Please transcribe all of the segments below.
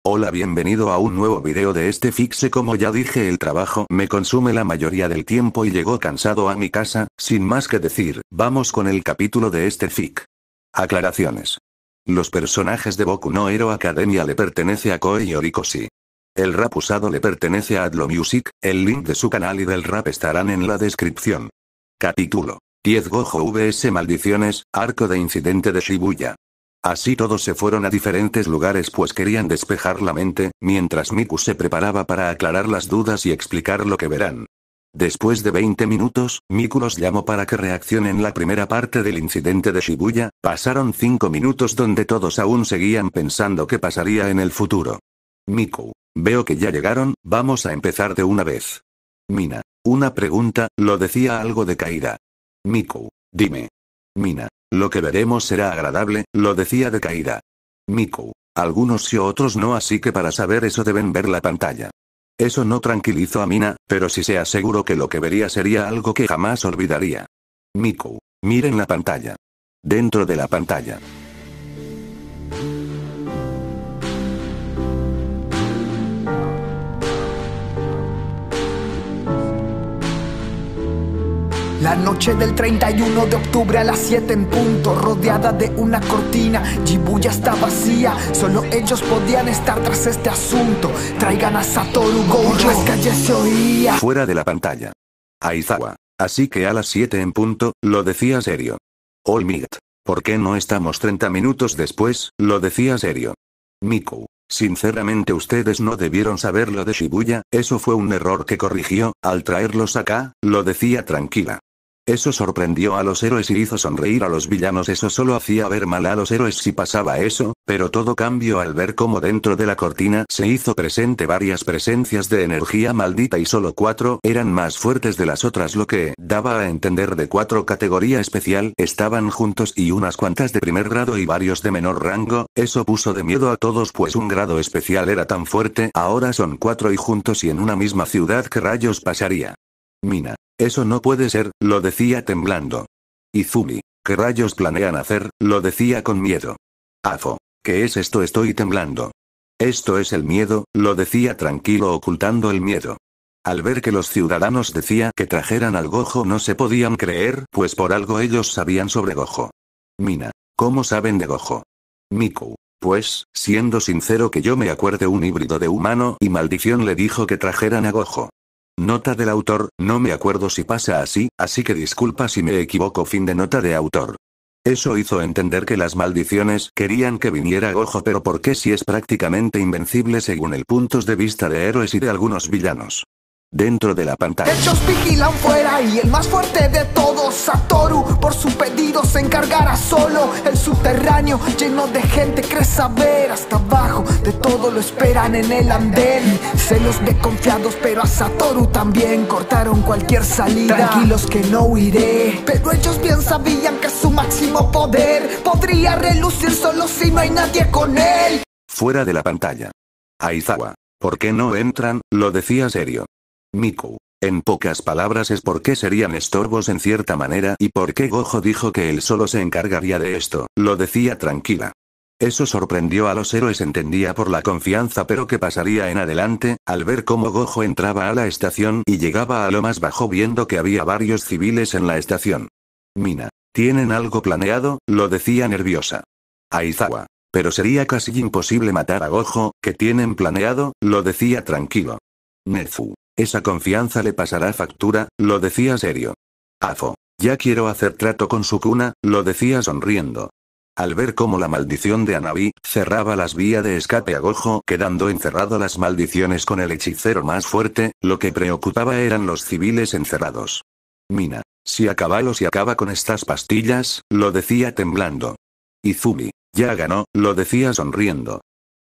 Hola, bienvenido a un nuevo video de este fixe. Como ya dije, el trabajo me consume la mayoría del tiempo y llego cansado a mi casa. Sin más que decir, vamos con el capítulo de este fic. Aclaraciones. Los personajes de Boku no Hero Academia le pertenece a Kohei Horikoshi. El rap usado le pertenece a Adlo Music. El link de su canal y del rap estarán en la descripción. Capítulo 10. Gojo vs Maldiciones, arco de incidente de Shibuya. Así todos se fueron a diferentes lugares pues querían despejar la mente, mientras Miku se preparaba para aclarar las dudas y explicar lo que verán. Después de 20 minutos, Miku los llamó para que reaccionen la primera parte del incidente de Shibuya. Pasaron 5 minutos donde todos aún seguían pensando qué pasaría en el futuro. Miku: veo que ya llegaron, vamos a empezar de una vez. Mina: una pregunta, lo decía algo de caída. Miku: dime. Mina: lo que veremos será agradable, lo decía de caída. Miku: algunos y otros no, así que para saber eso deben ver la pantalla. Eso no tranquilizó a Mina, pero sí se aseguró que lo que vería sería algo que jamás olvidaría. Miku: miren la pantalla. Dentro de la pantalla. La noche del 31 de octubre a las 7 en punto, rodeada de una cortina, Shibuya está vacía, solo ellos podían estar tras este asunto. Traigan a Satoru Gojo. Por las calles se oía. Fuera de la pantalla. Aizawa: así que a las 7 en punto, lo decía serio. All Might: ¿por qué no estamos 30 minutos después? Lo decía serio. Miku: sinceramente ustedes no debieron saber lo de Shibuya, eso fue un error que corrigió, al traerlos acá, lo decía tranquila. Eso sorprendió a los héroes y hizo sonreír a los villanos. Eso solo hacía ver mal a los héroes si pasaba eso, pero todo cambió al ver cómo dentro de la cortina se hizo presente varias presencias de energía maldita y solo 4 eran más fuertes de las otras, lo que daba a entender de 4 categoría especial estaban juntos y unas cuantas de primer grado y varios de menor rango. Eso puso de miedo a todos pues un grado especial era tan fuerte. Ahora son 4 y juntos y en una misma ciudad, ¿qué rayos pasaría? Mina: eso no puede ser, lo decía temblando. Izumi: ¿qué rayos planean hacer? Lo decía con miedo. Afo: ¿qué es esto? Estoy temblando. Esto es el miedo, lo decía tranquilo ocultando el miedo. Al ver que los ciudadanos decía que trajeran al Gojo no se podían creer, pues por algo ellos sabían sobre Gojo. Mina: ¿cómo saben de Gojo? Miku: pues, siendo sincero que yo me acuerde, un híbrido de humano y maldición le dijo que trajeran a Gojo. Nota del autor: no me acuerdo si pasa así que disculpa si me equivoco. Fin de nota de autor. Eso hizo entender que las maldiciones querían que viniera Gojo, pero ¿por qué si es prácticamente invencible según el puntos de vista de héroes y de algunos villanos? Dentro de la pantalla. Ellos vigilan fuera y el más fuerte de todos, Satoru, por su pedido se encargará solo. El subterráneo lleno de gente cree saber, hasta abajo de todo lo esperan en el andén. Celos de confiados, pero a Satoru también cortaron cualquier salida. Tranquilos que no huiré, pero ellos bien sabían que su máximo poder podría relucir solo si no hay nadie con él. Fuera de la pantalla. Aizawa: ¿por qué no entran? Lo decía serio. Miku: en pocas palabras es por qué serían estorbos en cierta manera y por qué Gojo dijo que él solo se encargaría de esto, lo decía tranquila. Eso sorprendió a los héroes, entendía por la confianza, pero ¿qué pasaría en adelante? Al ver cómo Gojo entraba a la estación y llegaba a lo más bajo viendo que había varios civiles en la estación. Mina: ¿tienen algo planeado? Lo decía nerviosa. Aizawa: pero sería casi imposible matar a Gojo, ¿qué tienen planeado? Lo decía tranquilo. Nezu: esa confianza le pasará factura, lo decía serio. Afo: ya quiero hacer trato con Sukuna, lo decía sonriendo. Al ver cómo la maldición de Hanabi cerraba las vías de escape a Gojo, quedando encerrado las maldiciones con el hechicero más fuerte, lo que preocupaba eran los civiles encerrados. Mina: si acaba con estas pastillas, lo decía temblando. Izumi: ya ganó, lo decía sonriendo.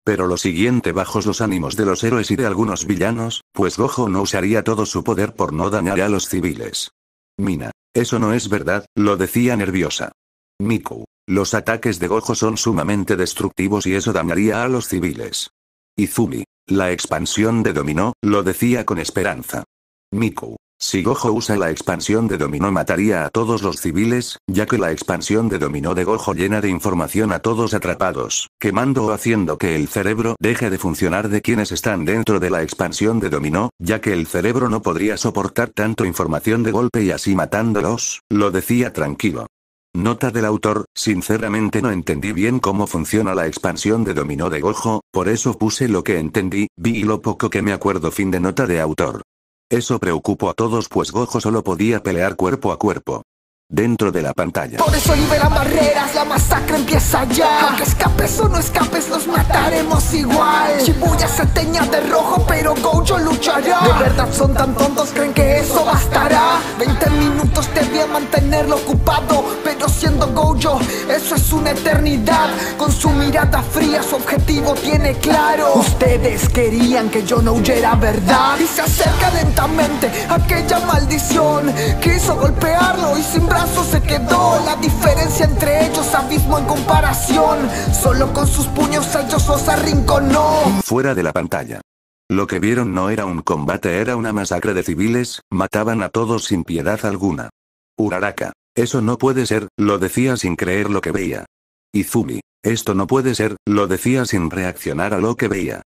Pero lo siguiente bajos los ánimos de los héroes y de algunos villanos, pues Gojo no usaría todo su poder por no dañar a los civiles. Mina: eso no es verdad, lo decía nerviosa. Miku: los ataques de Gojo son sumamente destructivos y eso dañaría a los civiles. Izumi: la expansión de dominó, lo decía con esperanza. Miku: Si Gojo usa la expansión de dominó mataría a todos los civiles, ya que la expansión de dominó de Gojo llena de información a todos atrapados, quemando o haciendo que el cerebro deje de funcionar de quienes están dentro de la expansión de dominó, ya que el cerebro no podría soportar tanto información de golpe y así matándolos, lo decía tranquilo. Nota del autor, sinceramente no entendí bien cómo funciona la expansión de dominó de Gojo, por eso puse lo que entendí, vi y lo poco que me acuerdo. Fin de nota de autor. Eso preocupó a todos pues Gojo solo podía pelear cuerpo a cuerpo. Dentro de la pantalla. Por eso liberan barreras, la masacre empieza ya. Aunque escapes o no escapes, los mataremos igual. Shibuya se teña de rojo, pero Gojo luchará. De verdad son tan tontos, creen que eso bastará. 20 minutos debía mantenerlo ocupado, pero siendo Gojo, eso es una eternidad. Con su mirada fría, su objetivo tiene claro. Ustedes querían que yo no huyera, ¿verdad? Y se acerca lentamente aquella maldición. Quiso golpearlo y sin brazos se quedó. La diferencia entre ellos, abismo en comparación. Solo con sus puños ellos los arrinconó. Fuera de la pantalla. Lo que vieron no era un combate, era una masacre de civiles, mataban a todos sin piedad alguna. Uraraka. Eso no puede ser, lo decía sin creer lo que veía. Izumi. Esto no puede ser, lo decía sin reaccionar a lo que veía.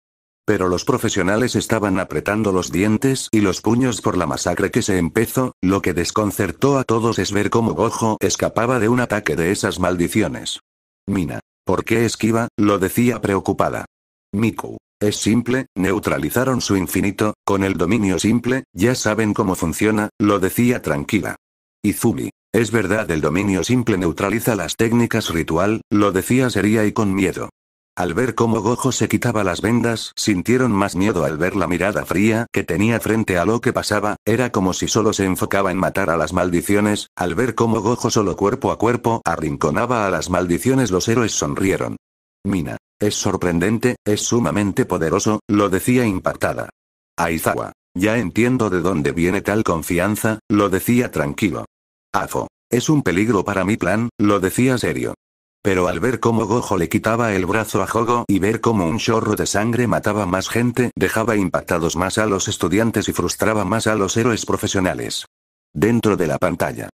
Pero los profesionales estaban apretando los dientes y los puños por la masacre que se empezó. Lo que desconcertó a todos es ver cómo Gojo escapaba de un ataque de esas maldiciones. Mina. ¿Por qué esquiva? Lo decía preocupada. Miku. Es simple, neutralizaron su infinito, con el dominio simple, ya saben cómo funciona, lo decía tranquila. Izumi. Es verdad, el dominio simple neutraliza las técnicas ritual, lo decía seria y con miedo. Al ver cómo Gojo se quitaba las vendas, sintieron más miedo al ver la mirada fría que tenía frente a lo que pasaba, era como si solo se enfocaba en matar a las maldiciones. Al ver cómo Gojo solo cuerpo a cuerpo arrinconaba a las maldiciones, los héroes sonrieron. Mina. Es sorprendente, es sumamente poderoso, lo decía impactada. Aizawa. Ya entiendo de dónde viene tal confianza, lo decía tranquilo. Afo. Es un peligro para mi plan, lo decía serio. Pero al ver cómo Gojo le quitaba el brazo a Jogo y ver cómo un chorro de sangre mataba más gente, dejaba impactados más a los estudiantes y frustraba más a los héroes profesionales. Dentro de la pantalla.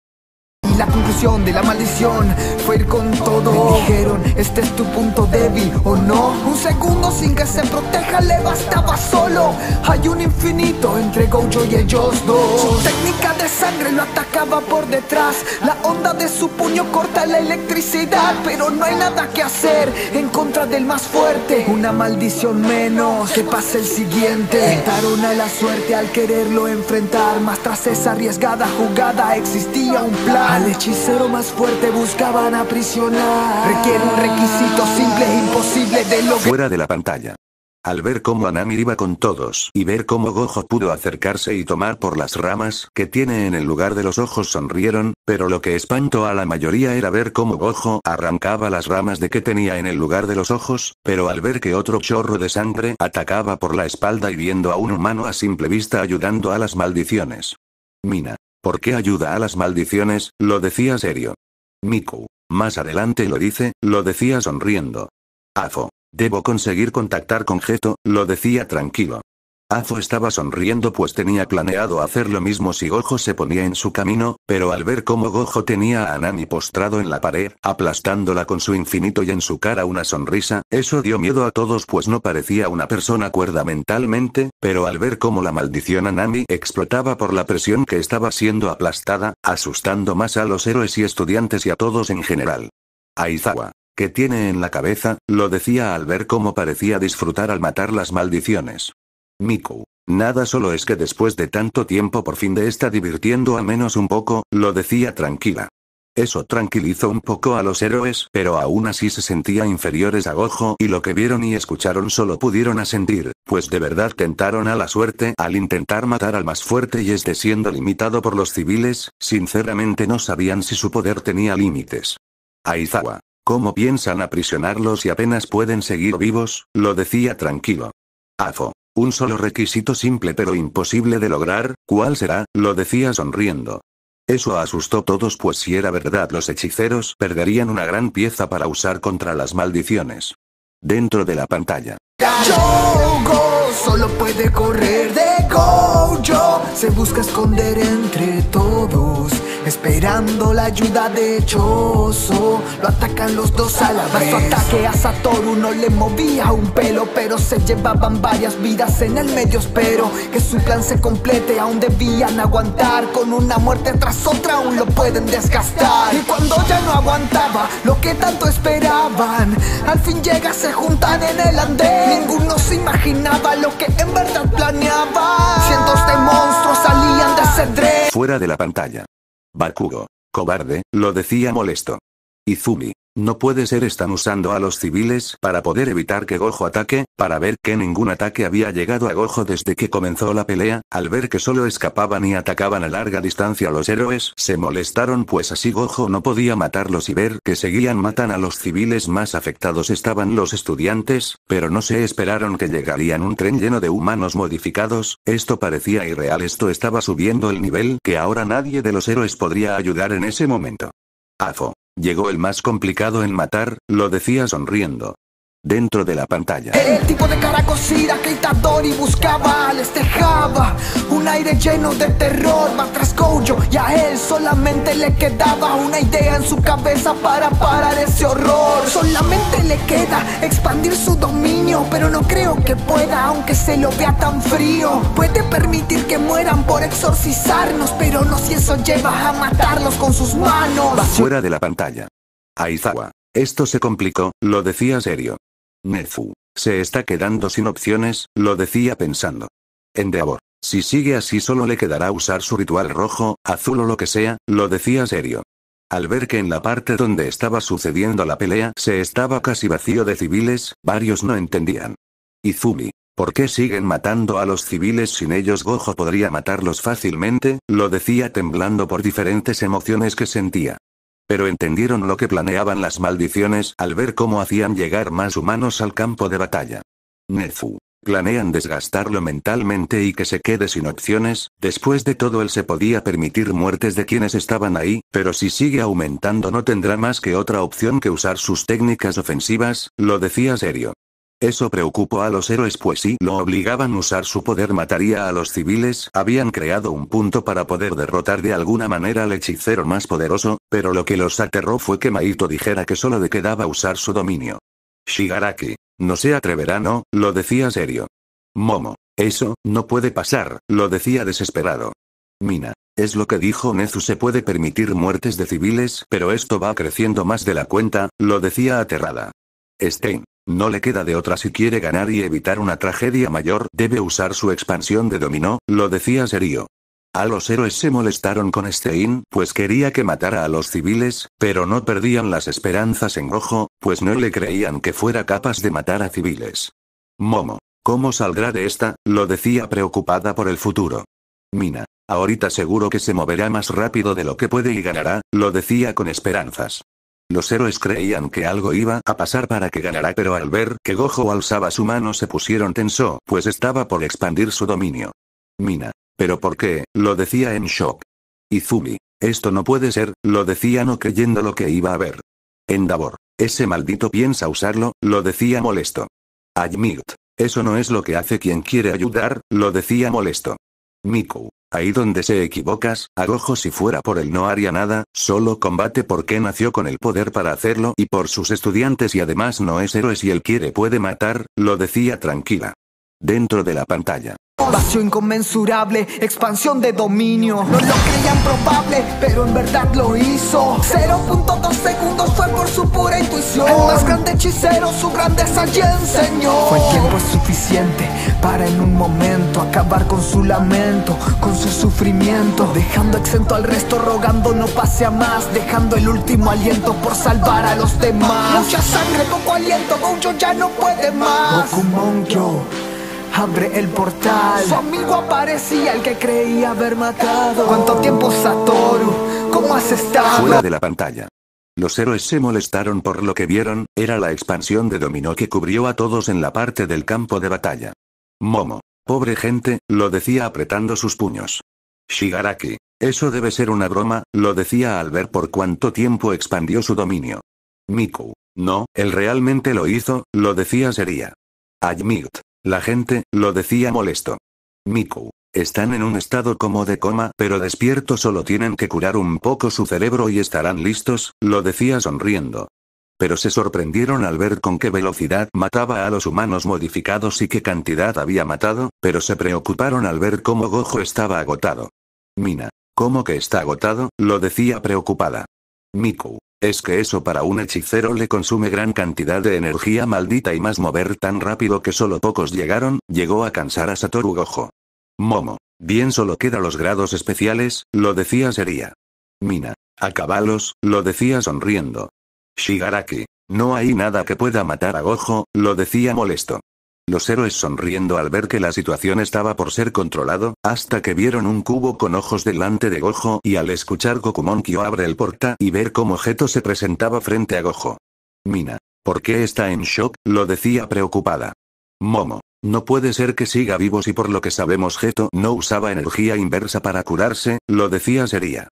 Y la conclusión de la maldición fue ir con todo. Me dijeron, este es tu punto débil, ¿o no? Un segundo sin que se proteja le bastaba solo. Hay un infinito entre Gojo y ellos dos. Su técnica de sangre lo atacaba por detrás. La onda de su puño corta la electricidad. Pero no hay nada que hacer en contra del más fuerte. Una maldición menos, que pase el siguiente. Tentaron a la suerte al quererlo enfrentar, mas tras esa arriesgada jugada existía un plan. Al hechicero más fuerte buscaban aprisionar. Requiere un requisito simple e imposible de lograr. Fuera de la pantalla. Al ver cómo Anami iba con todos y ver cómo Gojo pudo acercarse y tomar por las ramas que tiene en el lugar de los ojos, sonrieron, pero lo que espantó a la mayoría era ver cómo Gojo arrancaba las ramas de que tenía en el lugar de los ojos, pero al ver que otro chorro de sangre atacaba por la espalda y viendo a un humano a simple vista ayudando a las maldiciones. Mina. ¿Por qué ayuda a las maldiciones? Lo decía serio. Miku. Más adelante lo dice, lo decía sonriendo. Afo. Debo conseguir contactar con Geto, lo decía tranquilo. Afo estaba sonriendo pues tenía planeado hacer lo mismo si Gojo se ponía en su camino, pero al ver cómo Gojo tenía a Anami postrado en la pared, aplastándola con su infinito y en su cara una sonrisa, eso dio miedo a todos pues no parecía una persona cuerda mentalmente, pero al ver cómo la maldición Anami explotaba por la presión que estaba siendo aplastada, asustando más a los héroes y estudiantes y a todos en general. Aizawa. ¿Qué tiene en la cabeza? Lo decía al ver cómo parecía disfrutar al matar las maldiciones. Miku. Nada, solo es que después de tanto tiempo por fin de está divirtiendo al menos un poco, lo decía tranquila. Eso tranquilizó un poco a los héroes, pero aún así se sentían inferiores a Gojo y lo que vieron y escucharon solo pudieron asentir, pues de verdad tentaron a la suerte al intentar matar al más fuerte y este siendo limitado por los civiles, sinceramente no sabían si su poder tenía límites. Aizawa. ¿Cómo piensan aprisionarlos y apenas pueden seguir vivos? Lo decía tranquilo. Afo. Un solo requisito simple pero imposible de lograr, ¿cuál será? Lo decía sonriendo. Eso asustó a todos pues si era verdad los hechiceros perderían una gran pieza para usar contra las maldiciones. Dentro de la pantalla. Jogo solo puede correr de Gojo. se busca esconder entre todos, esperando la ayuda de Chozo. Lo atacan los dos a la vez. Su ataque a Satoru no le movía un pelo, pero se llevaban varias vidas en el medio. Espero que su plan se complete, aún debían aguantar. Con una muerte tras otra aún lo pueden desgastar. Y cuando ya no aguantaba lo que tanto esperaban, al fin llega, se juntan en el andén. Ninguno se imaginaba lo que en verdad planeaba. Cientos de monstruos salían de ese tren. Fuera de la pantalla. Bakugo, cobarde, lo decía molesto. Izumi, no puede ser, están usando a los civiles para poder evitar que Gojo ataque. Para ver que ningún ataque había llegado a Gojo desde que comenzó la pelea, al ver que solo escapaban y atacaban a larga distancia, los héroes se molestaron, pues así Gojo no podía matarlos, y ver que seguían matan a los civiles. Más afectados estaban los estudiantes, pero no se esperaron que llegarían un tren lleno de humanos modificados. Esto parecía irreal, esto estaba subiendo el nivel que ahora nadie de los héroes podría ayudar en ese momento. Afo. Llegó el más complicado en matar, lo decía sonriendo. Dentro de la pantalla. El tipo de cara cocida que Itadori buscaba les dejaba un aire lleno de terror. Va tras Gojo y a él solamente le quedaba una idea en su cabeza para parar ese horror. Solamente le queda expandir su dominio, pero no creo que pueda, aunque se lo vea tan frío. Puede permitir que mueran por exorcizarnos, pero no si eso lleva a matarlos con sus manos. Fuera de la pantalla. Aizawa. Esto se complicó, lo decía serio. Nezu. Se está quedando sin opciones, lo decía pensando. Endeavor. Si sigue así solo le quedará usar su ritual rojo, azul o lo que sea, lo decía serio. Al ver que en la parte donde estaba sucediendo la pelea se estaba casi vacío de civiles, varios no entendían. Izumi. ¿Por qué siguen matando a los civiles? Sin ellos Gojo podría matarlos fácilmente, lo decía temblando por diferentes emociones que sentía. Pero entendieron lo que planeaban las maldiciones al ver cómo hacían llegar más humanos al campo de batalla. Nezu. Planean desgastarlo mentalmente y que se quede sin opciones. Después de todo, él se podía permitir muertes de quienes estaban ahí, pero si sigue aumentando no tendrá más que otra opción que usar sus técnicas ofensivas, lo decía serio. Eso preocupó a los héroes, pues si lo obligaban a usar su poder mataría a los civiles. Habían creado un punto para poder derrotar de alguna manera al hechicero más poderoso, pero lo que los aterró fue que Maito dijera que solo le quedaba usar su dominio. Shigaraki. No se atreverá, no, lo decía serio. Momo. Eso no puede pasar, lo decía desesperado. Mina. Es lo que dijo Nezu, se puede permitir muertes de civiles, pero esto va creciendo más de la cuenta, lo decía aterrada. Stein. No le queda de otra si quiere ganar y evitar una tragedia mayor, debe usar su expansión de dominó, lo decía serio. A los héroes se molestaron con Stein, pues quería que matara a los civiles, pero no perdían las esperanzas en Gojo, pues no le creían que fuera capaz de matar a civiles. Momo. ¿Cómo saldrá de esta? Lo decía preocupada por el futuro. Mina. Ahorita seguro que se moverá más rápido de lo que puede y ganará, lo decía con esperanzas. Los héroes creían que algo iba a pasar para que ganara, pero al ver que Gojo alzaba su mano se pusieron tenso, pues estaba por expandir su dominio. Mina. ¿Pero por qué? Lo decía en shock. Izumi. Esto no puede ser, lo decía no creyendo lo que iba a ver. Endeavor. Ese maldito piensa usarlo, lo decía molesto. Admit. Eso no es lo que hace quien quiere ayudar, lo decía molesto. Miku. Ahí donde se equivocas, a Gojo si fuera por él no haría nada, solo combate porque nació con el poder para hacerlo y por sus estudiantes y además no es héroe, si él quiere puede matar, lo decía tranquila. Dentro de la pantalla. Vacío inconmensurable, expansión de dominio. No lo creían probable, pero en verdad lo hizo. 0.2 segundos fue por su pura intuición. El más grande hechicero su grandeza ya enseñó. Fue el tiempo suficiente para en un momento acabar con su lamento, con su sufrimiento, dejando exento al resto, rogando no pase a más, dejando el último aliento por salvar a los demás. Mucha sangre, poco aliento, Gojo ya no puede más. Gokumonkyo abre el portal. Su amigo aparecía, el que creía haber matado. ¿Cuánto tiempo, Satoru? ¿Cómo has estado? Fuera de la pantalla. Los héroes se molestaron por lo que vieron, era la expansión de dominó que cubrió a todos en la parte del campo de batalla. Momo. Pobre gente, lo decía apretando sus puños. Shigaraki. Eso debe ser una broma, lo decía al ver por cuánto tiempo expandió su dominio. Miku. No, él realmente lo hizo, lo decía seria. Admit. La gente, lo decía molesto. Miku. Están en un estado como de coma, pero despierto, solo tienen que curar un poco su cerebro y estarán listos, lo decía sonriendo. Pero se sorprendieron al ver con qué velocidad mataba a los humanos modificados y qué cantidad había matado, pero se preocuparon al ver cómo Gojo estaba agotado. Mina, ¿cómo que está agotado?, lo decía preocupada. Miku, es que eso para un hechicero le consume gran cantidad de energía maldita y más mover tan rápido que solo pocos llegó a cansar a Satoru Gojo. Momo, bien, solo queda los grados especiales, lo decía seria. Mina, acabalos, lo decía sonriendo. Shigaraki, no hay nada que pueda matar a Gojo, lo decía molesto. Los héroes sonriendo al ver que la situación estaba por ser controlado, hasta que vieron un cubo con ojos delante de Gojo y al escuchar Gokumonkyo abre el porta y ver cómo Geto se presentaba frente a Gojo. Mina, ¿por qué está en shock?, lo decía preocupada. Momo, no puede ser que siga vivo si por lo que sabemos Geto no usaba energía inversa para curarse, lo decía seria.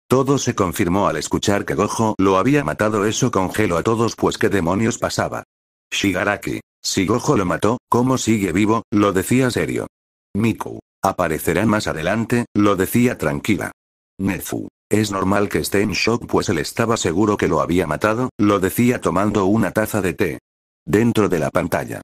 Todo se confirmó al escuchar que Gojo lo había matado, eso congeló a todos, pues qué demonios pasaba. Shigaraki, si Gojo lo mató, ¿cómo sigue vivo?, lo decía serio. Miku, aparecerá más adelante, lo decía tranquila. Nezu, es normal que esté en shock pues él estaba seguro que lo había matado, lo decía tomando una taza de té. Dentro de la pantalla.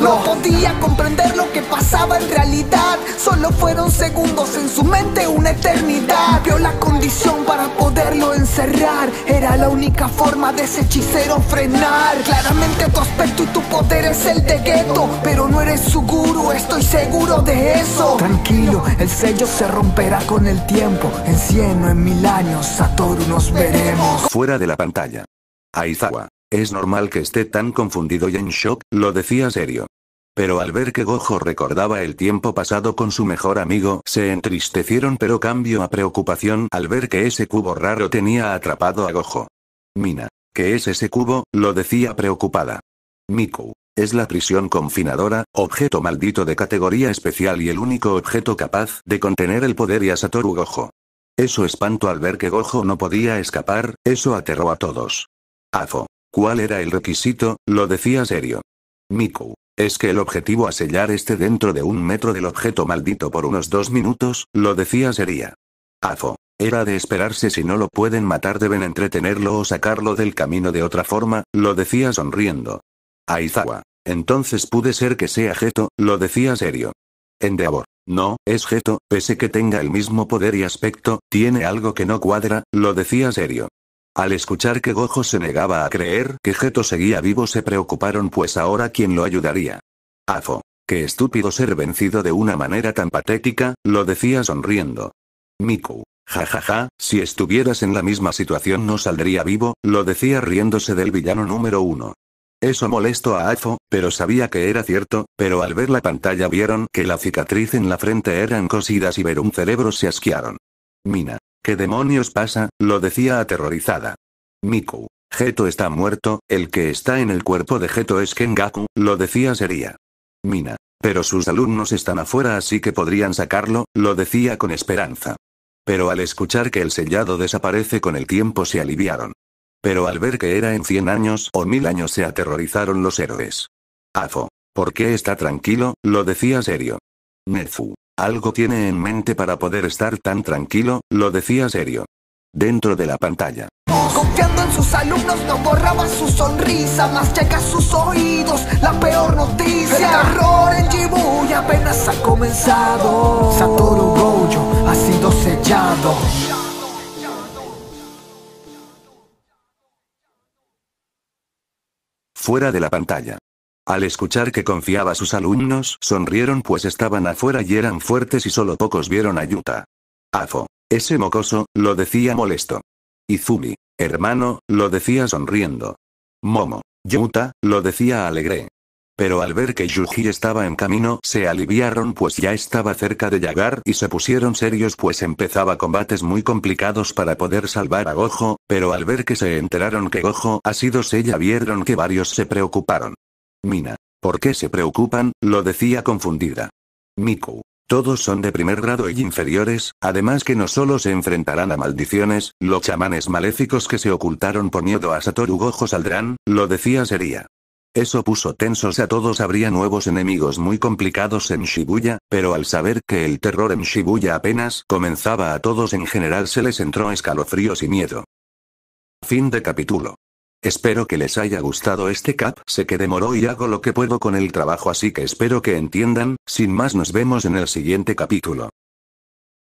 No podía comprender lo que pasaba en realidad. Solo fueron segundos, en su mente una eternidad. Vio la condición para poderlo encerrar. Era la única forma de ese hechicero frenar. Claramente tu aspecto y tu poder es el de Geto, pero no eres su gurú, estoy seguro de eso. Tranquilo, el sello se romperá con el tiempo. En 100 o en 1000 años, Satoru, nos veremos. Fuera de la pantalla. Aizawa. Es normal que esté tan confundido y en shock, lo decía serio. Pero al ver que Gojo recordaba el tiempo pasado con su mejor amigo, se entristecieron, pero cambió a preocupación al ver que ese cubo raro tenía atrapado a Gojo. Mina, ¿qué es ese cubo?, lo decía preocupada. Miku, es la prisión confinadora, objeto maldito de categoría especial y el único objeto capaz de contener el poder y a Satoru Gojo. Eso espantó al ver que Gojo no podía escapar, eso aterró a todos. Afo. ¿Cuál era el requisito?, lo decía serio. Miku, es que el objetivo a sellar esté dentro de 1 metro del objeto maldito por unos 2 minutos, lo decía seria. Afo, era de esperarse, si no lo pueden matar deben entretenerlo o sacarlo del camino de otra forma, lo decía sonriendo. Aizawa, entonces puede ser que sea Geto, lo decía serio. Endeavor, no, es Geto, pese que tenga el mismo poder y aspecto, tiene algo que no cuadra, lo decía serio. Al escuchar que Gojo se negaba a creer que Geto seguía vivo se preocuparon, pues ahora ¿quién lo ayudaría? Afo, qué estúpido ser vencido de una manera tan patética, lo decía sonriendo. Miku, jajaja, si estuvieras en la misma situación no saldría vivo, lo decía riéndose del villano número 1. Eso molestó a Afo, pero sabía que era cierto, pero al ver la pantalla vieron que la cicatriz en la frente eran cosidas y ver un cerebro se asquearon. Mina. ¿Qué demonios pasa?, lo decía aterrorizada. Miku, Geto está muerto, el que está en el cuerpo de Geto es Kengaku, lo decía seria. Mina, pero sus alumnos están afuera así que podrían sacarlo, lo decía con esperanza. Pero al escuchar que el sellado desaparece con el tiempo se aliviaron. Pero al ver que era en 100 años o 1000 años se aterrorizaron los héroes. Afo, ¿por qué está tranquilo?, lo decía serio. Nezu. Algo tiene en mente para poder estar tan tranquilo, lo decía serio. Dentro de la pantalla. Confiando en sus alumnos no borraba su sonrisa, más llega a sus oídos la peor noticia. El terror en Shibuya apenas ha comenzado. Satoru Gojo ha sido sellado. Fuera de la pantalla. Al escuchar que confiaba a sus alumnos, sonrieron pues estaban afuera y eran fuertes y solo pocos vieron a Yuta. Afo, ese mocoso, lo decía molesto. Izumi, hermano, lo decía sonriendo. Momo, Yuta, lo decía alegre. Pero al ver que Yuji estaba en camino, se aliviaron pues ya estaba cerca de llegar y se pusieron serios pues empezaba combates muy complicados para poder salvar a Gojo, pero al ver que se enteraron que Gojo ha sido sella vieron que varios se preocuparon. Mina, ¿por qué se preocupan?, lo decía confundida. Miku, todos son de primer grado y inferiores, además que no solo se enfrentarán a maldiciones, los chamanes maléficos que se ocultaron por miedo a Satoru Gojo saldrán, lo decía seria. Eso puso tensos a todos. Habría nuevos enemigos muy complicados en Shibuya, pero al saber que el terror en Shibuya apenas comenzaba, a todos en general se les entró escalofríos y miedo. Fin de capítulo. Espero que les haya gustado este cap. Sé que demoró y hago lo que puedo con el trabajo, así que espero que entiendan. Sin más, nos vemos en el siguiente capítulo.